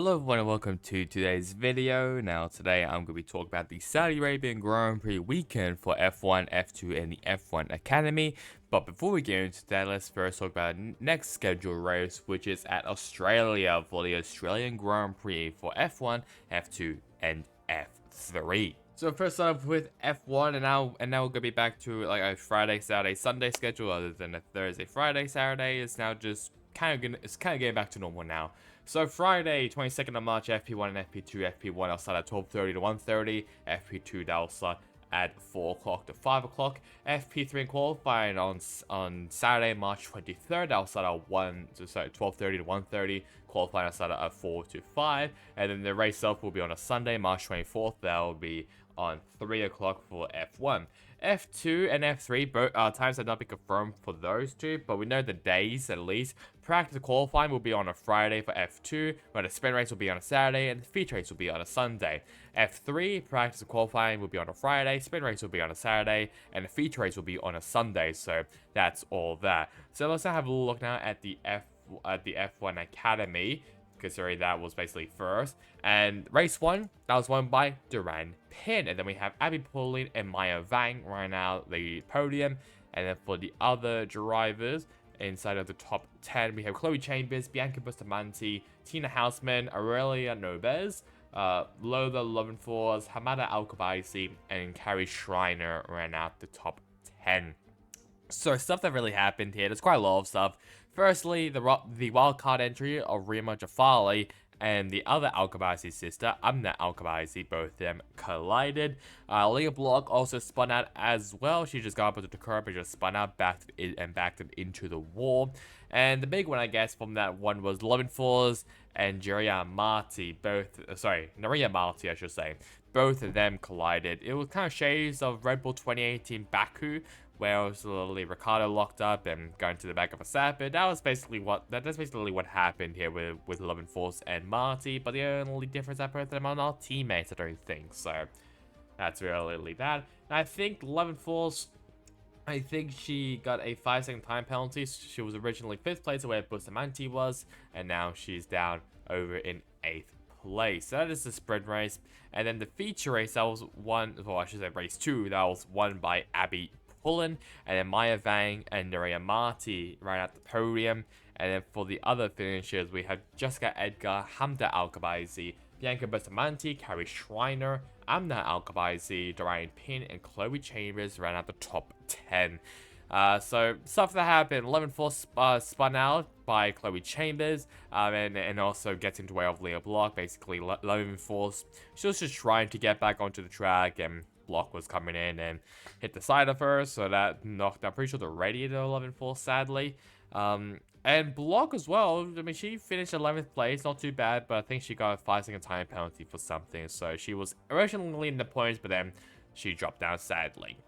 Hello everyone and welcome to today's video. Now today I'm going to be talking about the Saudi Arabian Grand Prix weekend for F1, F2 and the F1 Academy. But before we get into that, let's first talk about next scheduled race, which is at Australia for the Australian Grand Prix for F1, F2 and F3. So first up with F1, and now we're gonna be back to like a Friday, Saturday, Sunday schedule, other than a Thursday, Friday, Saturday. It's now just kind of getting back to normal now. So Friday, 22nd of March, FP1 and FP2. FP1 I'll start at 12:30 to 1:30. FP2 that'll start at 4 o'clock to 5 o'clock. FP3 qualifying on Saturday, March 23rd. I'll start at 12:30 to 1:30. Qualifying I'll start at 4 to 5. And then the race itself will be on a Sunday, March 24th. That will be on 3 o'clock for F1. F2 and F3, both times have not been confirmed for those two, but we know the days at least. Practice qualifying will be on a Friday for F2, where the sprint race will be on a Saturday, and the feature race will be on a Sunday. F3, practice qualifying will be on a Friday, sprint race will be on a Saturday, and the feature race will be on a Sunday, so that's all that. So let's now have a look now at the F1 Academy, considering that was basically first. And race 1, that was won by Duran Pin. And then we have Abby Pauline and Maya Vang right now the podium. And then for the other drivers inside of the top 10, we have Chloe Chambers, Bianca Bustamante, Tina Houseman, Aurelia Nobez, Lola Lovenfors, Hamada Al-Kubaisi, and Carrie Schreiner ran out the top 10. So stuff that really happened here, there's quite a lot of stuff. Firstly, the wildcard entry of Rima Jafali and the other Al-Kubaisi sister, Amna Al-Kubaisi, both of them collided. Leah Block also spun out as well. She just got up onto the curb and just spun out, backed them into the wall. And the big one, I guess, from that one was Lovenfors and Naria Marti, I should say. Both of them collided. It was kind of shades of Red Bull 2018 Baku, where it was literally Ricardo locked up and going to the back of a Sapper. That's basically what happened here with Lovenfors and Marty. But the only difference is that both of them are not teammates, I don't think. So that's really bad. And I think Lovenfors, she got a 5-second time penalty. She was originally 5th place where Bustamante was, and now she's down over in 8th place. So that is the sprint race. And then the feature race, that was race 2, that was won by Abby Pullen, and then Maya Vang and Naria Marti right at the podium. And then for the other finishers, we have Jessica Edgar, Hamda Al-Kubaisi, Bianca Bustamante, Carrie Schreiner, Amna Al-Kubaisi, Dorian Pin, and Chloe Chambers ran out the top 10. So stuff that happened. 11-4 spun out by Chloe Chambers, and also gets into way of Leah Block. Basically, 11-4, she was just trying to get back onto the track, and Block was coming in and hit the side of her, so that knocked, I'm pretty sure, the radiator 11-4, sadly. And Block as well, I mean, she finished 11th place, not too bad, but I think she got a 5-second time penalty for something, so she was originally in the points, but then she dropped down, sadly.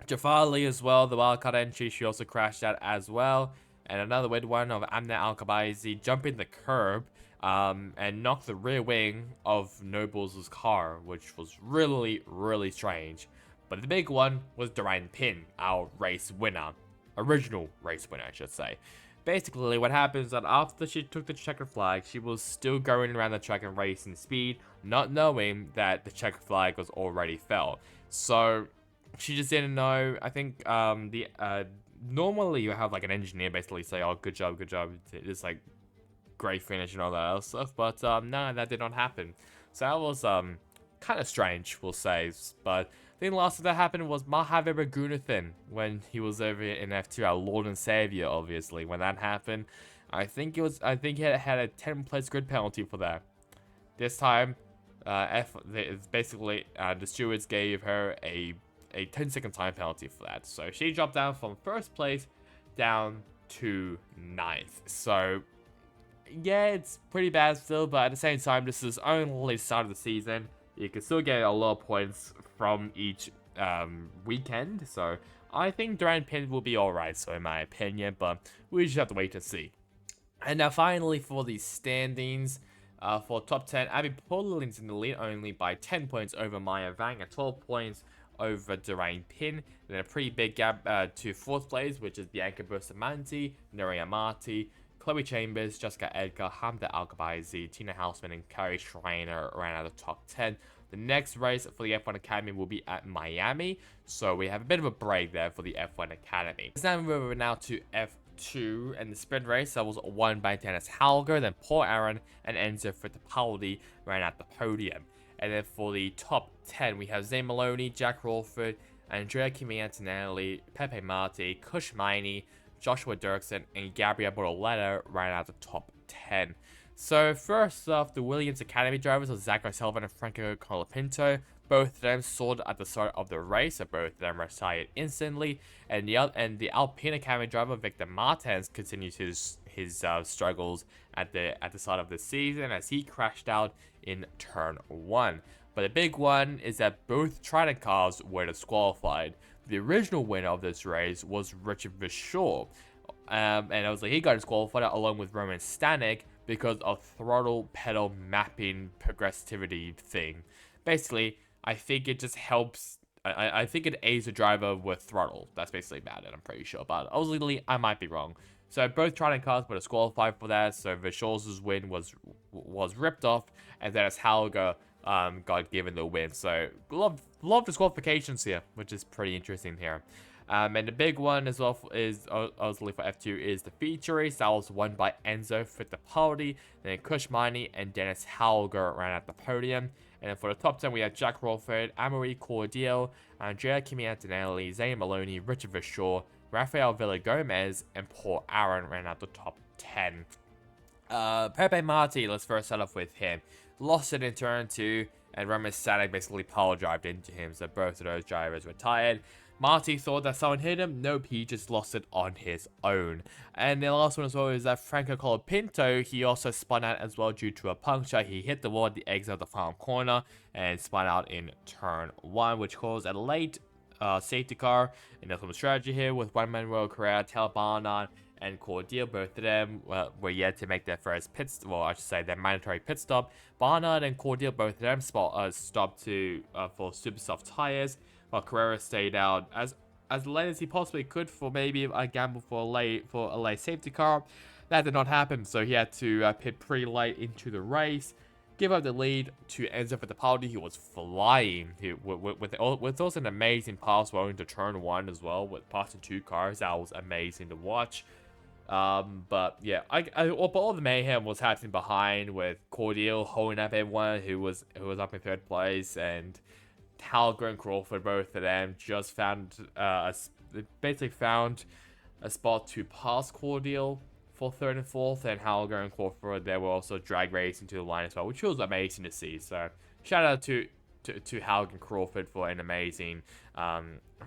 Jafali as well, the wildcard entry, she also crashed out as well. And another weird one of Amna Al-Kubaisi jumping the curb and knocked the rear wing of Nobles' car, which was really strange. But the big one was Duran Pin, our race winner. Original race winner, I should say. Basically, what happens is that after she took the checkered flag, she was still going around the track and racing speed, not knowing that the checkered flag was already fell. So she just didn't know. I think normally you have like an engineer basically say, "Oh, good job, it's like great finish and all that other stuff," but no, that did not happen. So that was kind of strange, we'll say. But the last thing that happened was Mahavir Raghunathan when he was over in F2, our Lord and Savior. Obviously, when that happened, I think he had a 10-place grid penalty for that. This time, basically the stewards gave her a 10-second time penalty for that. So she dropped down from 1st place down to 9th. So yeah, it's pretty bad still, but at the same time, this is only the start of the season. You can still get a lot of points from each weekend. So I think Duran Pin will be alright, so in my opinion, but we just have to wait to see. And now finally for the standings. For top 10, Abby Pauline's in the lead only by 10 points over Maya Vang at 12 points over Dorian Pin. Then a pretty big gap to 4th place, which is Bianca Bustamante, Naria Marti, Chloe Chambers, Jessica Edgar, Hamza Alkabaisi, Tina Houseman, and Carrie Schreiner ran out of the top 10. The next race for the F1 Academy will be at Miami, so we have a bit of a break there for the F1 Academy. Let's now move over now to F2, and the sprint race that was won by Dennis Hauger, then Paul Aaron and Enzo Fittipaldi ran at the podium. And then for the top 10, we have Zane Maloney, Jack Crawford, Andrea Kimi Antonelli, Pepe Marti, Kush Miney, Joshua Dirksen, and Gabriel Bortoletta ran out the top 10. So first off, the Williams Academy drivers were Zachary Sullivan and Franco Colapinto. Both of them sold at the start of the race, so both of them retired instantly. And the Alpine Academy driver Victor Martins continues his struggles at the start of the season as he crashed out in turn 1. But the big one is that both Trident cars were disqualified. The original winner of this race was Richard Vishaw, and obviously he got disqualified along with Roman Stanek because of throttle pedal mapping progressivity thing. Basically, I think it just helps. I think it aids the driver with throttle. That's basically about it, I'm pretty sure. But obviously, I might be wrong. So both Trident cars were disqualified for that. So Vishaw's win was ripped off, and then as Hauger got given the win. So love disqualifications here, which is pretty interesting here. And the big one as well is obviously for F2 is the feature race that was won by Enzo Fittipaldi, then Kush Miney and Dennis Hauger ran at the podium. And then for the top 10, we have Jack Crawford, Amory Cordial, Andrea Kimi Antonelli, Zane Maloney, Richard Vishaw, Rafael Villagomez, and Paul Aaron ran out the top 10. Pepe Marti, let's first start off with him. Lost it in turn 2, and Roman Stanek basically power drived into him, so both of those drivers retired. Marty thought that someone hit him. Nope, he just lost it on his own. And the last one as well is that Franco Colapinto, he also spun out as well due to a puncture. He hit the wall at the exit of the final corner and spun out in turn 1, which caused a late safety car. And there's some strategy here with one-man row career, Tel Barnard and Cordial. Both of them were yet to make their first pit stop, well, I should say their mandatory pit stop. Barnard and Cordial, both of them stopped for super soft tires, while Carrera stayed out as late as he possibly could for maybe a gamble for a late safety car. That did not happen, so he had to pit pretty late into the race, give up the lead to Enzo Fittipaldi. He was flying with also an amazing pass well into turn 1 as well, with passing 2 cars. That was amazing to watch. But yeah, all the mayhem was happening behind with Cordial holding up everyone who was up in 3rd place, and Hauger and Crawford, both of them, just basically found a spot to pass Cordial for 3rd and 4th, and Hauger and Crawford, they were also drag racing to the line as well, which was amazing to see. So shout out to Hauger and Crawford for an amazing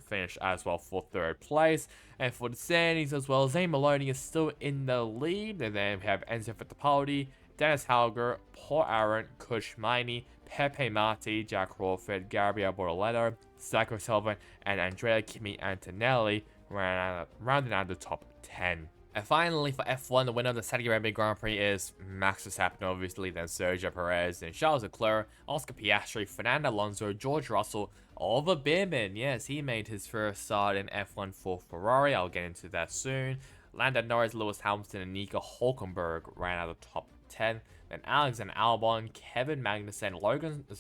finish as well for 3rd place. And for the standings as well, Zane Maloney is still in the lead, and then we have Enzo Fittipaldi, Dennis Hauger, Paul Aaron, Kush Miney, Pepe Marti, Jack Crawford, Gabriel Bortoletta, Zachary Sullivan, and Andrea Kimi Antonelli rounding out the top 10. And finally, for F1, the winner of the Saudi Arabian Grand Prix is Max Verstappen, obviously, then Sergio Perez, then Charles Leclerc, Oscar Piastri, Fernando Alonso, George Russell, Oliver Bearman. Yes, he made his first start in F1 for Ferrari. I'll get into that soon. Lando Norris, Lewis Hamilton, and Nico Hulkenberg ran out of the top 10. Then Alexander Albon, Kevin Magnussen,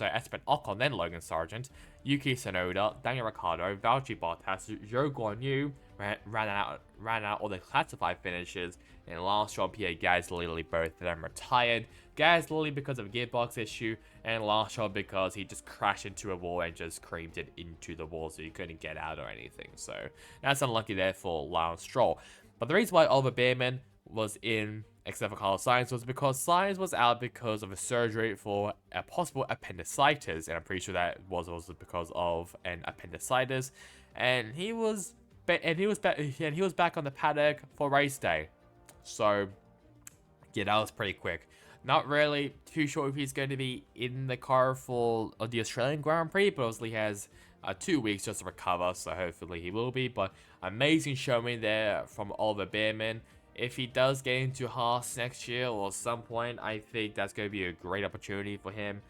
Esteban Ocon, then Logan Sargent, Yuki Tsunoda, Daniel Ricciardo, Valtteri Bottas, Zhou Guanyu ran out all the classified finishes, and last Jean-Pierre Gasly, both of them retired. Gasly because of a gearbox issue, and last shot because he just crashed into a wall and just creamed it into the wall, so he couldn't get out or anything. So that's unlucky there for Lance Stroll. But the reason why Oliver Bearman was in, except for Carlos Sainz, was because Sainz was out because of a surgery for a possible appendicitis, and I'm pretty sure that was also because of an appendicitis. And he was back on the paddock for race day. So yeah, that was pretty quick. Not really too sure if he's going to be in the car for the Australian Grand Prix, but obviously he has 2 weeks just to recover, so hopefully he will be. But amazing showing there from Oliver Bearman. If he does get into Haas next year or some point, I think that's going to be a great opportunity for him.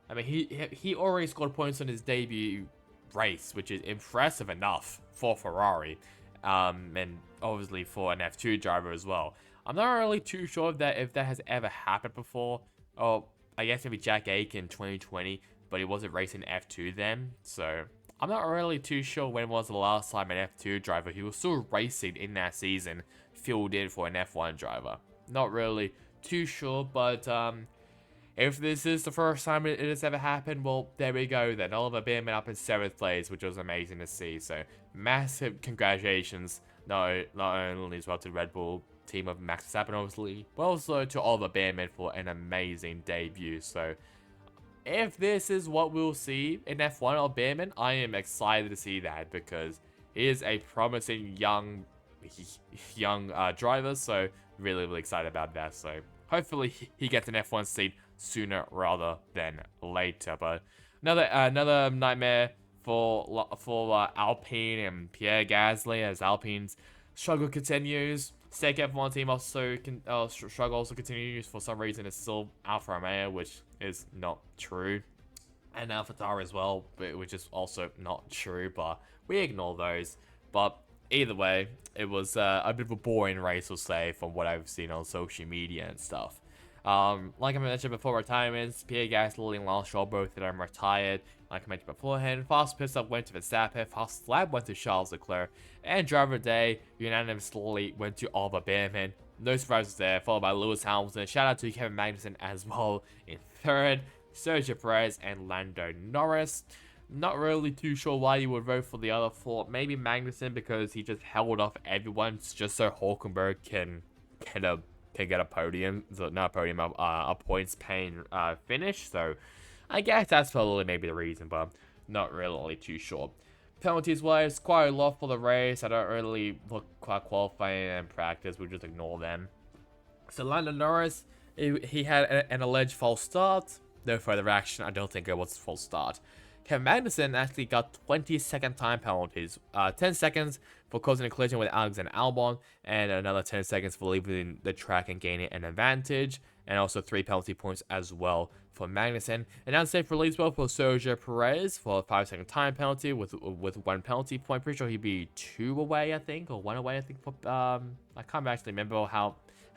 I mean, he already scored points on his debut race, which is impressive enough for Ferrari, and obviously for an F2 driver as well. I'm not really too sure if that has ever happened before. Oh, I guess maybe Jack Aiken in 2020, but he wasn't racing F2 then, so I'm not really too sure when was the last time an F2 driver who was still racing in that season filled in for an F1 driver. Not really too sure, but if this is the first time it has ever happened, well, there we go then. Oliver Bearman up in 7th place, which was amazing to see. So, massive congratulations, not only as well to Red Bull team of Max Verstappen, obviously, but also to Oliver Bearman for an amazing debut. So, if this is what we'll see in F1 of Bearman, I am excited to see that because he is a promising young driver. So, really excited about that. So, hopefully he gets an F1 seat sooner rather than later. But another nightmare for Alpine and Pierre Gasly as Alpine's struggle continues. Stake F1 team also struggle also continues for some reason. It's still Alfa Romeo, which is not true, and AlphaTauri as well, which is also not true. But we ignore those. But either way, it was a bit of a boring race, we'll say, from what I've seen on social media and stuff. Like I mentioned before, retirements, Pierre Gasly and Lance Stroll both of them retired. Like I mentioned beforehand, fast pit stop went to Verstappen, fast lap went to Charles Leclerc, and driver of the day unanimously went to Oliver Bearman. No surprises there, followed by Lewis Hamilton. Shout out to Kevin Magnussen as well in 3rd, Sergio Perez and Lando Norris. Not really too sure why you would vote for the other 4. Maybe Magnussen because he just held off everyone just so Hulkenberg can get a podium, so not a podium, a points paying finish. So I guess that's probably maybe the reason, but not really too sure. Penalties wise, quite a lot for the race. I don't really look quite qualifying and practice. We'll just ignore them. So Lando Norris, he had an alleged false start. No further action. I don't think it was a false start. Kevin Magnussen actually got 20-second time penalties. 10 seconds for causing a collision with Alexander Albon, and another 10 seconds for leaving the track and gaining an advantage, and also 3 penalty points as well for Magnussen. An unsafe release well for Sergio Perez for a 5-second time penalty with 1 penalty point. Pretty sure he'd be 2 away, I think, or 1 away, I think. For, I can't actually remember how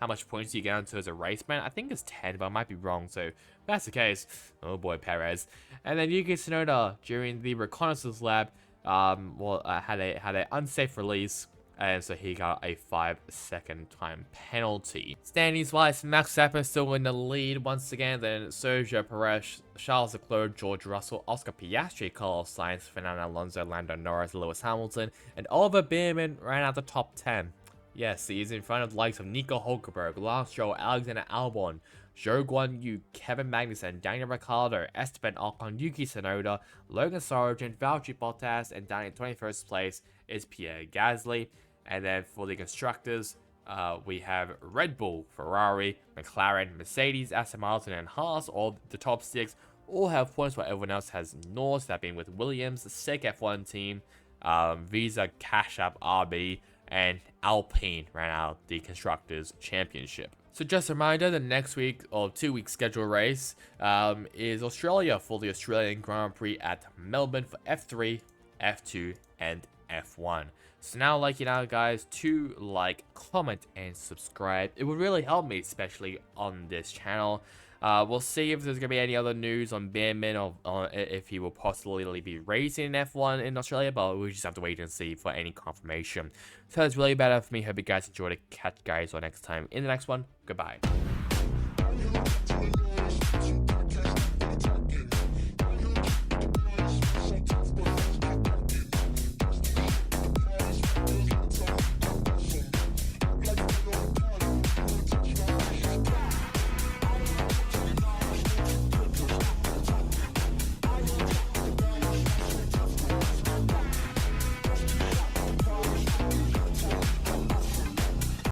much points you get onto as a race man. I think it's 10, but I might be wrong. So if that's the case, oh boy, Perez. And then Yuki Tsunoda during the reconnaissance lap, had a unsafe release, and so he got a 5-second time penalty. Standings wise, Max Verstappen still in the lead once again. Then Sergio Perez, Charles Leclerc, George Russell, Oscar Piastri, Carlos Sainz, Fernando Alonso, Lando Norris, Lewis Hamilton, and Oliver Bearman ran out the top 10. Yes, he is in front of the likes of Nico Hulkenberg, Lance Stroll, Alexander Albon, Zhou Guanyu, Kevin Magnussen, Daniel Ricciardo, Esteban Ocon, Yuki Tsunoda, Logan Sargent, Valtteri Bottas, and down in 21st place is Pierre Gasly. And then for the constructors, we have Red Bull, Ferrari, McLaren, Mercedes, Aston Martin, and Haas. All the top 6 all have points, while everyone else has nought, that being with Williams, the SEC F1 team, Visa, Cash App, RB, and Alpine ran out the Constructors' Championship. So just a reminder, the next week or 2-week schedule race is Australia for the Australian Grand Prix at Melbourne for F3, F2, and F1. So now, guys, to comment, and subscribe. It would really help me, especially on this channel. We'll see if there's going to be any other news on Bearman or if he will possibly be racing F1 in Australia, but we just have to wait and see for any confirmation. So that's really about it for me. Hope you guys enjoyed it. Catch you guys all next time in the next one. Goodbye.